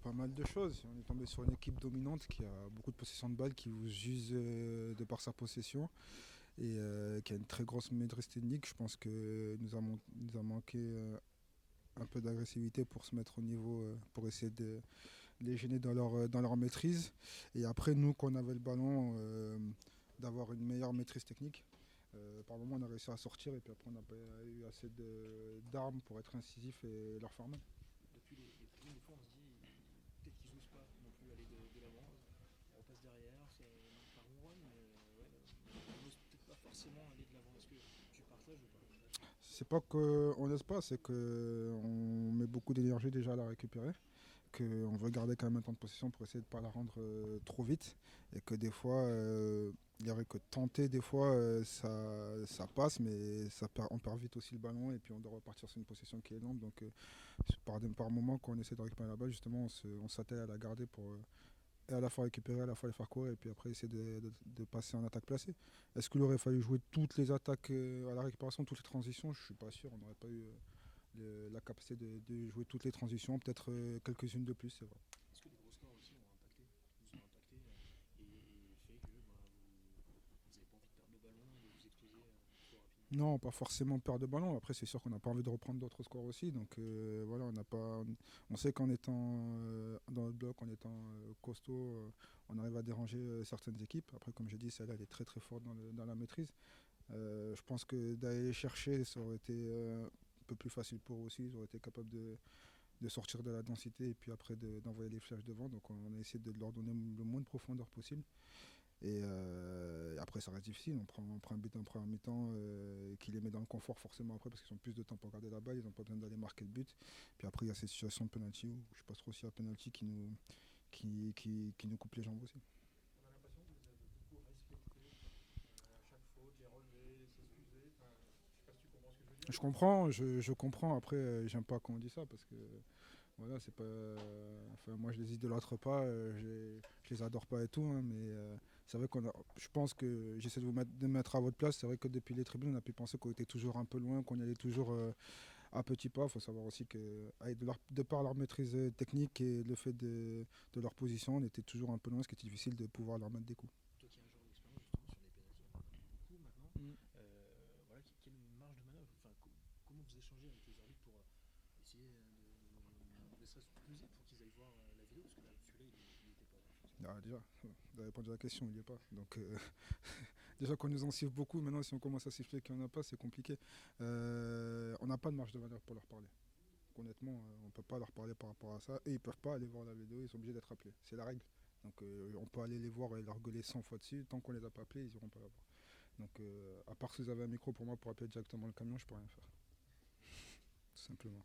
Pas mal de choses. On est tombé sur une équipe dominante qui a beaucoup de possession de balle, qui vous use de par sa possession et qui a une très grosse maîtrise technique. Je pense que nous a manqué un peu d'agressivité pour se mettre au niveau, pour essayer de les gêner dans leur maîtrise. Et après, nous, quand on avait le ballon, d'avoir une meilleure maîtrise technique. Par moment, on a réussi à sortir et puis après, on n'a pas eu assez d'armes pour être incisif et leur faire mal. Depuis les tribunes, des fois on se dit peut-être qu'ils n'osent pas non plus aller de l'avant. On repasse derrière, ça ronronne, mais ouais, on n'ose peut-être pas forcément aller de l'avant. Est-ce que tu partages ou pas? C'est pas qu'on n'ose pas, c'est qu'on met beaucoup d'énergie déjà à la récupérer, qu'on veut garder quand même un temps de possession pour essayer de ne pas la rendre trop vite, et que des fois, il y aurait que tenter, des fois, ça passe, mais on perd vite aussi le ballon, et puis on doit repartir sur une possession qui est lente. Donc, par moment, quand on essaie de récupérer la balle, justement, on s'attelle à la garder pour et à la fois récupérer, à la fois les faire courir, et puis après essayer de passer en attaque placée. Est-ce qu'il aurait fallu jouer toutes les attaques à la récupération, toutes les transitions? Je suis pas sûr, on n'aurait pas eu la capacité de jouer toutes les transitions, peut-être quelques-unes de plus, c'est vrai. Est-ce que les gros scores aussi vous ont impacté et fait que vous n'avez pas envie de perdre le ballon et de vous exposer trop rapidement? Non, pas forcément perdre de ballon. Après, c'est sûr qu'on n'a pas envie de reprendre d'autres scores aussi. Donc voilà, on sait qu'en étant dans le bloc, en étant costaud, on arrive à déranger certaines équipes. Après, comme j'ai dit, celle-là, elle est très très forte dans la maîtrise. Je pense que d'aller les chercher, ça aurait été un peu plus facile pour eux aussi. Ils auraient été capables de sortir de la densité et puis après d'envoyer des flèches devant. Donc on a essayé de leur donner le moins de profondeur possible. Et après, ça reste difficile. On prend un but en première mi-temps qui les met dans le confort forcément après parce qu'ils ont plus de temps pour garder la balle. Ils n'ont pas besoin d'aller marquer le but. Puis après, il y a cette situation de penalty où je passe trop aussi à penalty qui nous coupe les jambes aussi. On a l'impression que vous avez beaucoup respecté à chaque faute, les relevés, s'excuser. Enfin, je sais pas si tu comprends ce que je veux dire. Je comprends, je comprends. Après, j'aime pas quand on dit ça parce que voilà, c'est pas. Enfin, moi, je les idolâtre pas, je les adore pas et tout, hein, mais c'est vrai je pense que j'essaie de me mettre à votre place. C'est vrai que depuis les tribunes, on a pu penser qu'on était toujours un peu loin, qu'on y allait toujours à petits pas. Il faut savoir aussi que, de par leur maîtrise technique et le fait de leur position, on était toujours un peu loin, ce qui était difficile de pouvoir leur mettre des coups. Toi qui as un genre d'expérience justement sur les pénaltys, il y en a beaucoup maintenant. Mm. Voilà, quelle marge de manœuvre, enfin, comment vous échangez avec les arbitres pour essayer ne serait-ce pousser pour qu'ils aillent voir la vidéo, parce que là, celui-là, il n'était pas, effectivement. Ah, déjà, vous avez répondu à la question, il n'y est pas. Donc, déjà qu'on nous en siffle beaucoup, maintenant, si on commence à siffler qu'il n'y en a pas, c'est compliqué. On n'a pas de marge de manœuvre pour leur parler. Honnêtement, on ne peut pas leur parler par rapport à ça. Et ils ne peuvent pas aller voir la vidéo, ils sont obligés d'être appelés. C'est la règle. Donc on peut aller les voir et leur gueuler 100 fois dessus. Tant qu'on les a pas appelés, ils n'iront pas la voir. Donc à part si vous avez un micro pour moi pour appeler directement le camion, je peux rien faire. Tout simplement.